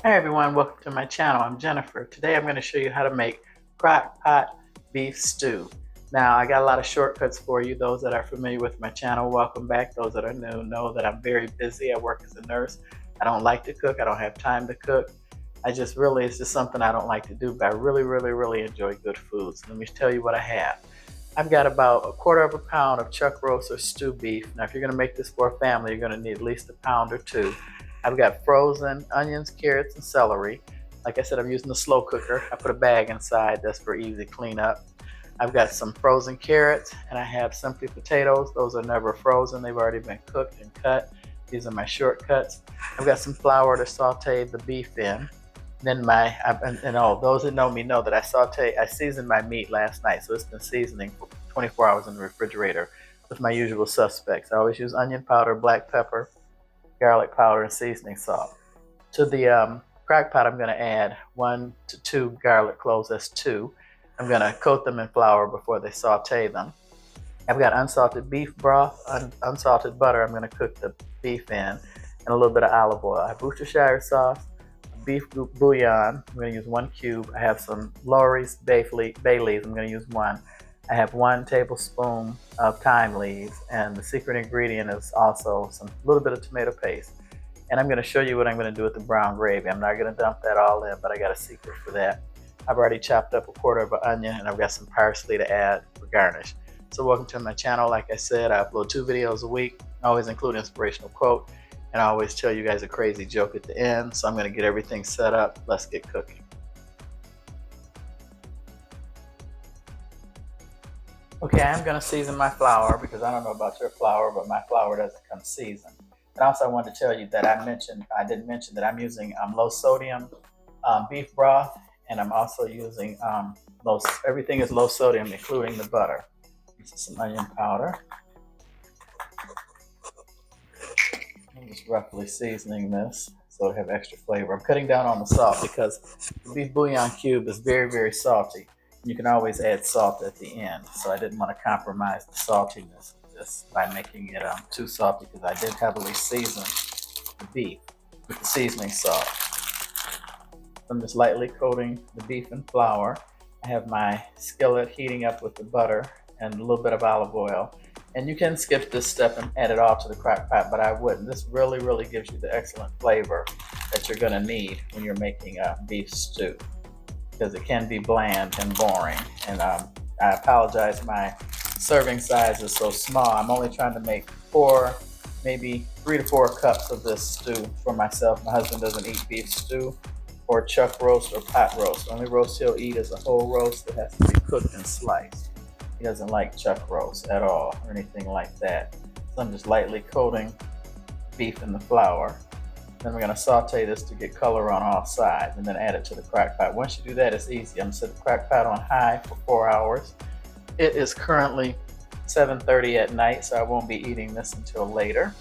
Hey everyone, welcome to my channel. I'm Jennifer. Today I'm going to show you how to make crock pot beef stew. Now I got a lot of shortcuts for you. Those that are familiar with my channel, welcome back. Those that are new know that I'm very busy. I work as a nurse. I don't like to cook. I don't have time to cook. It's just something I don't like to do, but I really enjoy good food. So let me tell you what I have. I've got about 1/4 pound of chuck roast or stew beef. Now if you're going to make this for a family, you're going to need at least a pound or two. I've got frozen onions, carrots, and celery. Like I said, I'm using the slow cooker. I put a bag inside that's for easy cleanup. I've got some frozen carrots, and I have simply potatoes. Those are never frozen. They've already been cooked and cut. These are my shortcuts. I've got some flour to saute the beef in. Then those that know me know that I seasoned my meat last night, so it's been seasoning for 24 hours in the refrigerator with my usual suspects. I always use onion powder, black pepper, garlic powder, and seasoning salt. To the crock pot, I'm going to add 1 to 2 garlic cloves. That's 2. I'm going to coat them in flour before they saute them. I've got unsalted beef broth, unsalted butter. I'm going to cook the beef in, and a little bit of olive oil. I have Worcestershire sauce, beef bouillon. I'm going to use 1 cube. I have some Lawry's bay leaves. I'm going to use 1. I have 1 tablespoon of thyme leaves, and the secret ingredient is also a little bit of tomato paste. And I'm going to show you what I'm going to do with the brown gravy. I'm not going to dump that all in, but I got a secret for that. I've already chopped up 1/4 of an onion, and I've got some parsley to add for garnish. So welcome to my channel. Like I said, I upload 2 videos a week. I always include an inspirational quote, and I always tell you guys a crazy joke at the end. So I'm going to get everything set up. Let's get cooking. Okay, I'm going to season my flour because I don't know about your flour, but my flour doesn't come seasoned. And also I wanted to tell you that I didn't mention that I'm using low sodium beef broth, and I'm also using everything is low sodium, including the butter. This is some onion powder. I'm just roughly seasoning this so it have extra flavor. I'm cutting down on the salt because the beef bouillon cube is very salty. You can always add salt at the end, so I didn't want to compromise the saltiness of this by making it too salty, because I did heavily season the beef with the seasoning salt. I'm just lightly coating the beef in flour. I have my skillet heating up with the butter and a little bit of olive oil. And you can skip this step and add it all to the crock pot, but I wouldn't. This really gives you the excellent flavor that you're going to need when you're making a beef stew, because it can be bland and boring. And I apologize, my serving size is so small. I'm only trying to make maybe 3 to 4 cups of this stew for myself. My husband doesn't eat beef stew or chuck roast or pot roast. The only roast he'll eat is a whole roast that has to be cooked and sliced. He doesn't like chuck roast at all or anything like that. So I'm just lightly coating beef in the flour. Then we're going to saute this to get color on all sides, and then add it to the crock pot. Once you do that, it's easy. I'm going to set the crock pot on high for 4 hours. It is currently 7:30 at night, so I won't be eating this until later.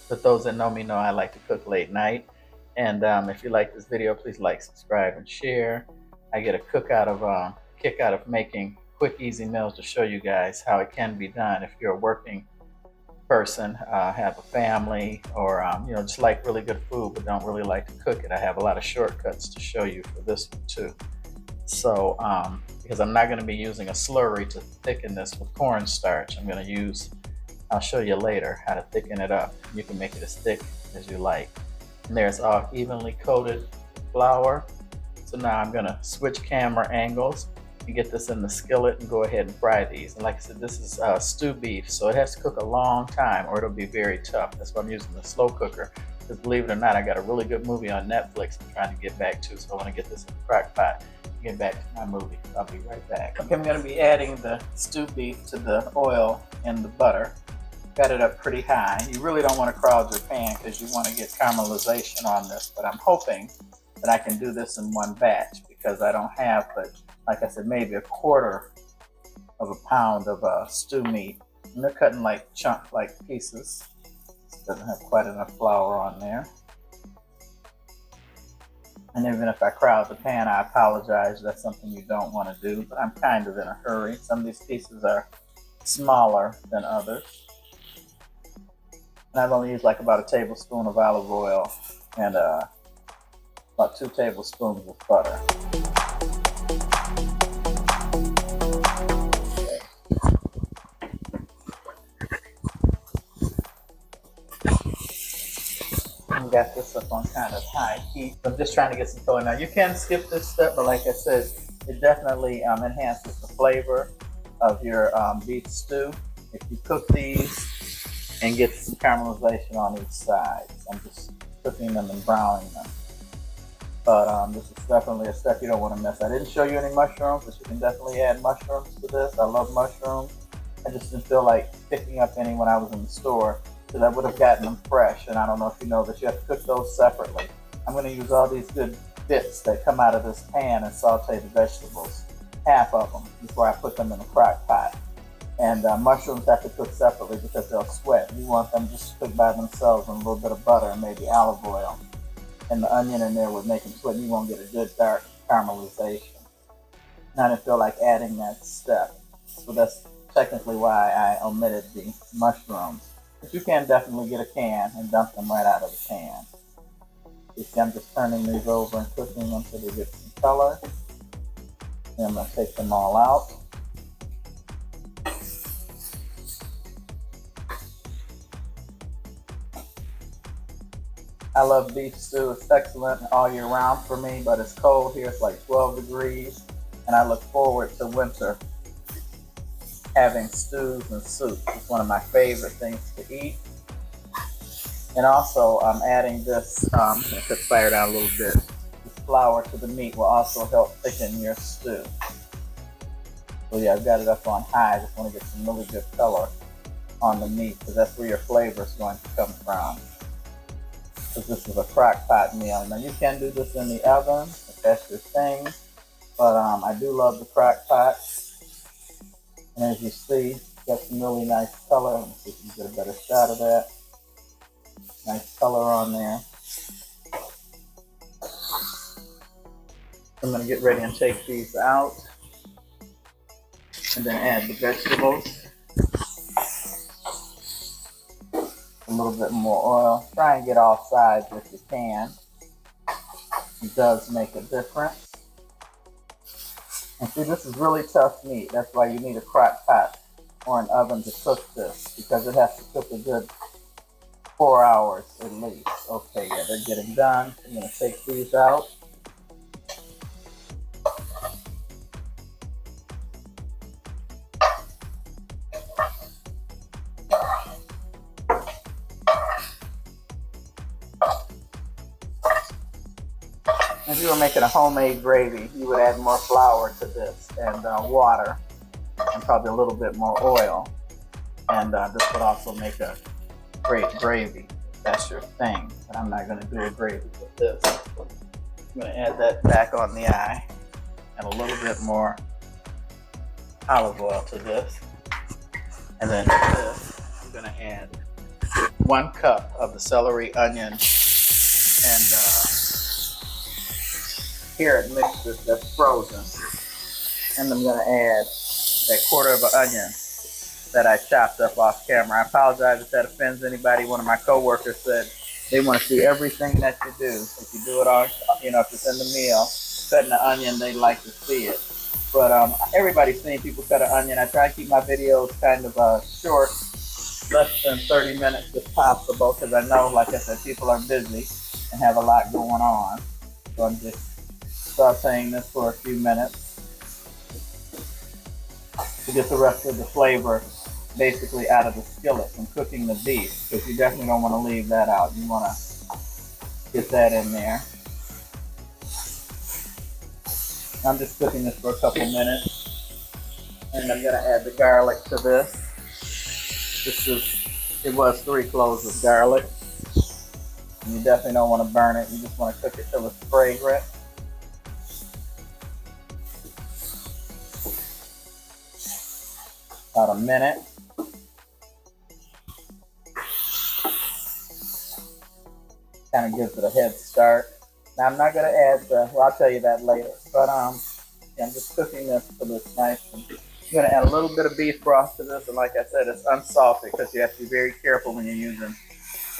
But those that know me know I like to cook late night. And if you like this video, please like, subscribe, and share. I get a kick out of making quick, easy meals to show you guys how it can be done if you're a working person, have a family, or just like really good food but don't really like to cook it. I have a lot of shortcuts to show you for this one too. So because I'm not going to be using a slurry to thicken this with cornstarch, I'll show you later how to thicken it up. You can make it as thick as you like. And there's all evenly coated flour. So now I'm going to switch camera angles and get this in the skillet and go ahead and fry these. And like I said, this is stew beef, so it has to cook a long time or it'll be very tough. That's why I'm using the slow cooker, because believe it or not, I got a really good movie on Netflix I'm trying to get back to, so I want to get this in the crock pot and get back to my movie. I'll be right back. Okay, I'm going to be adding the stew beef to the oil and the butter. Got it up pretty high. You really don't want to crowd your pan because you want to get caramelization on this, but I'm hoping that I can do this in one batch, because I don't have but, like I said, maybe 1/4 of a pound of stew meat. And they're cutting like pieces. Doesn't have quite enough flour on there. And even if I crowd the pan, I apologize. That's something you don't want to do, but I'm kind of in a hurry. Some of these pieces are smaller than others. And I've only used like about a tablespoon of olive oil and about 2 tablespoons of butter. And got this up on kind of high heat. I'm just trying to get some color. Now you can skip this step, but like I said, it definitely enhances the flavor of your beef stew. If you cook these and get some caramelization on each side. I'm just cooking them and browning them. But this is definitely a step you don't want to miss. I didn't show you any mushrooms, but you can definitely add mushrooms to this. I love mushrooms. I just didn't feel like picking up any when I was in the store, because I would have gotten them fresh. And I don't know if you know that you have to cook those separately. I'm going to use all these good bits that come out of this pan and saute the vegetables, half of them, before I put them in the crock pot. And mushrooms have to cook separately because they'll sweat. You want them just to cook by themselves in a little bit of butter and maybe olive oil. And the onion in there would make them sweat, and you won't get a good dark caramelization. And I didn't feel like adding that step. So that's technically why I omitted the mushrooms. But you can definitely get a can and dump them right out of the can. You see, I'm just turning these over and cooking them until they get some color. Then I'm going to take them all out. I love beef stew. It's excellent all year round for me, but it's cold here. It's like 12 degrees, and I look forward to winter having stews and soup. It's one of my favorite things to eat. And also, I'm adding this, I'm going to cut the fire down a little bit. This flour to the meat will also help thicken your stew. So yeah, I've got it up on high. I just want to get some really good color on the meat, because that's where your flavor is going to come from. Because this is a crock pot meal. Now you can do this in the oven if that's your thing, but I do love the crock pot. And as you see, got some really nice color. Let me see if you can get a better shot of that. Nice color on there. I'm going to get ready and take these out, and then add the vegetables. A little bit more oil. Try and get all sides if you can. It does make a difference. And see, this is really tough meat. That's why you need a crock pot or an oven to cook this, because it has to cook a good 4 hours at least. Okay, yeah, they're getting done. I'm going to take these out. If you were making a homemade gravy, you would add more flour to this, and water, and probably a little bit more oil. And this would also make a great gravy, if that's your thing. But I'm not going to do a gravy with this. I'm going to add that back on the eye, and a little bit more olive oil to this. And then to this, I'm going to add 1 cup of the celery, onion, and carrot mixture that's frozen. And I'm going to add that 1/4 of an onion that I chopped up off camera. I apologize if that offends anybody. One of my coworkers said they want to see everything that you do. If you do it on, if it's in the meal, cutting the onion, they like to see it. But everybody's seen people cut an onion. I try to keep my videos kind of short, less than 30 minutes if possible, because I know, like I said, people are busy and have a lot going on. So I'm just sauteing this for a few minutes to get the rest of the flavor basically out of the skillet from cooking the beef, because you definitely don't want to leave that out. You want to get that in there. I'm just cooking this for a couple minutes, and I'm going to add the garlic to this. It was 3 cloves of garlic. And you definitely don't want to burn it. You just want to cook it till it's fragrant. About a minute. Kind of gives it a head start. Now I'm not going to add I'll tell you that later. But I'm just cooking this till it's nice. I'm going to add a little bit of beef broth to this. And like I said, it's unsalted, because you have to be very careful when you're using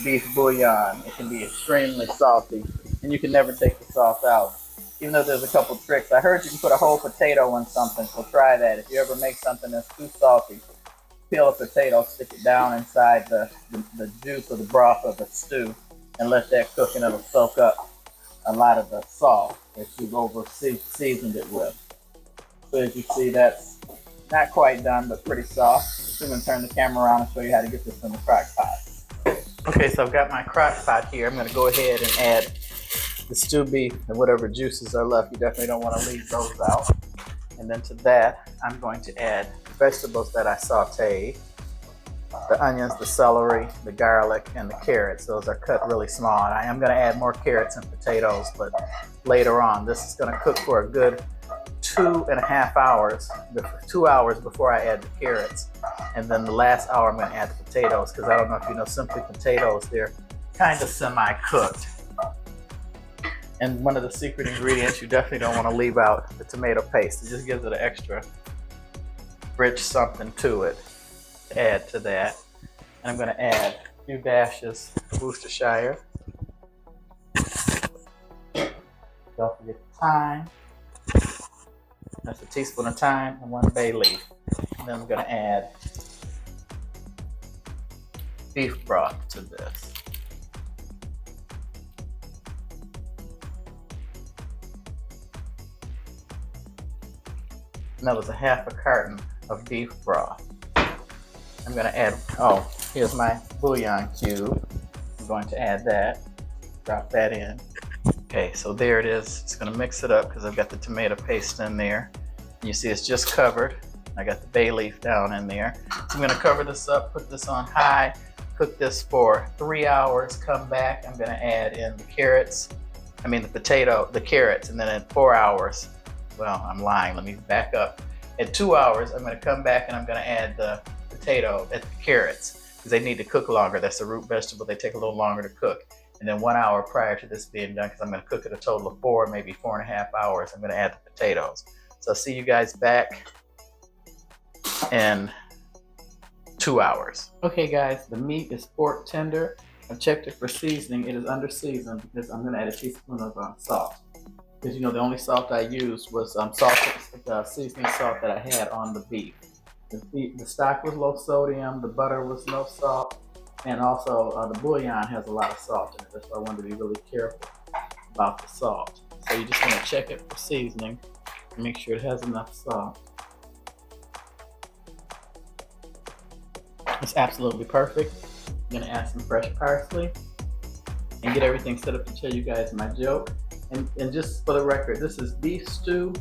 beef bouillon. It can be extremely salty. and you can never take the sauce out. Even though there's a couple tricks. I heard you can put a whole potato in something, so try that. If you ever make something that's too salty, peel a potato, stick it down inside the juice or the broth of the stew, and let that cook, and it'll soak up a lot of the salt that you've seasoned it with. So as you see, that's not quite done, but pretty soft. So I'm going to turn the camera around and show you how to get this in the crock pot. Okay, so I've got my crock pot here. I'm going to go ahead and add the stew beef and whatever juices are left. You definitely don't want to leave those out. And then to that, I'm going to add vegetables that I sauteed. The onions, the celery, the garlic, and the carrots. Those are cut really small. And I am going to add more carrots and potatoes, but later on. This is going to cook for a good 2.5 hours, 2 hours before I add the carrots. And then the last hour I'm going to add the potatoes, because I don't know if you know, simply potatoes, they're kind of semi-cooked. And one of the secret ingredients, you definitely don't want to leave out the tomato paste. It just gives it an extra rich something to it to add to that. And I'm going to add a few dashes of Worcestershire. Don't forget the thyme. That's a teaspoon of thyme and 1 bay leaf. And then I'm going to add beef broth to this. And that was a half a carton of beef broth. I'm going to add, oh, here's my bouillon cube. I'm going to add that, drop that in. Okay, so there it is. Just going to mix it up because I've got the tomato paste in there. And you see it's just covered. I got the bay leaf down in there. So I'm going to cover this up, put this on high, cook this for 3 hours, come back. I'm going to add in the carrots, the carrots, and then in 4 hours, well, I'm lying, let me back up. At 2 hours, I'm going to come back and I'm going to add the the carrots, because they need to cook longer. That's a root vegetable. They take a little longer to cook. And then 1 hour prior to this being done, because I'm going to cook it a total of 4, maybe 4.5 hours, I'm going to add the potatoes. So I'll see you guys back in 2 hours. Okay guys, the meat is pork tender. I've checked it for seasoning. It is under seasoned because I'm going to add a teaspoon of salt. Because you know the only salt I used was the seasoning salt that I had on the beef. The stock was low sodium, the butter was no salt, and also the bouillon has a lot of salt in it. That's why I wanted to be really careful about the salt. So you just want to check it for seasoning and make sure it has enough salt. It's absolutely perfect. I'm going to add some fresh parsley and get everything set up to show you guys my joke. And just for the record, this is beef stew.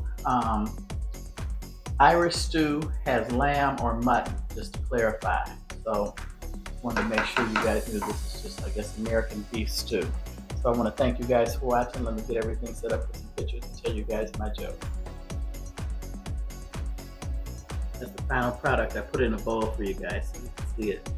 Irish stew has lamb or mutton, just to clarify. So I wanted to make sure you guys knew this is just, I guess, American beef stew. So I want to thank you guys for watching. Let me get everything set up with some pictures and show you guys my joke. That's the final product. I put it in a bowl for you guys so you can see it.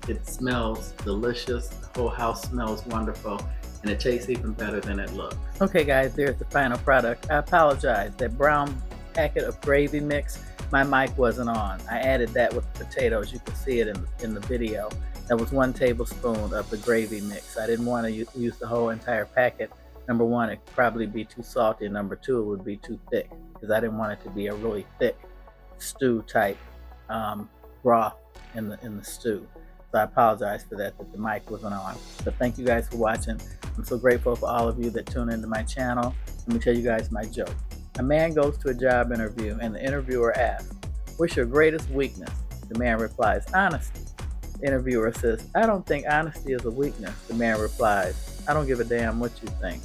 It smells delicious. The whole house smells wonderful. And it tastes even better than it looks. Okay guys, there's the final product. I apologize, that brown packet of gravy mix, my mic wasn't on. I added that with the potatoes. You can see it in the video. That was 1 tablespoon of the gravy mix. I didn't want to use the whole entire packet. Number one, it'd probably be too salty. Number two, it would be too thick because I didn't want it to be a really thick stew type broth in the stew. So I apologize for that the mic wasn't on. But thank you guys for watching. I'm so grateful for all of you that tune into my channel. Let me tell you guys my joke. A man goes to a job interview and the interviewer asks, "What's your greatest weakness?" The man replies, "Honesty." The interviewer says, "I don't think honesty is a weakness." The man replies, "I don't give a damn what you think."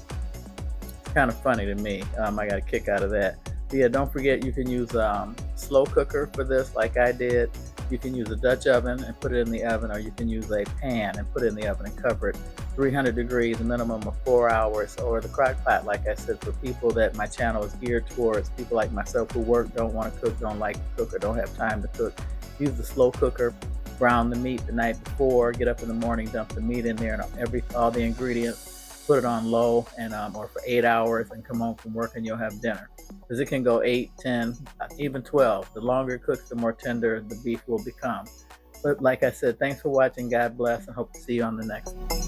It's kind of funny to me. I got a kick out of that. But yeah, don't forget you can use a slow cooker for this like I did. You can use a Dutch oven and put it in the oven, or you can use a pan and put it in the oven and cover it 300 degrees, a minimum of 4 hours, or the crock pot, like I said, for people that my channel is geared towards, people like myself who work, don't want to cook, don't like to cook, or don't have time to cook. Use the slow cooker, brown the meat the night before, get up in the morning, dump the meat in there and all the ingredients, put it on low and or for 8 hours and come home from work and you'll have dinner. Because it can go 8, 10, even 12. The longer it cooks, the more tender the beef will become. But like I said, thanks for watching. God bless, and hope to see you on the next one.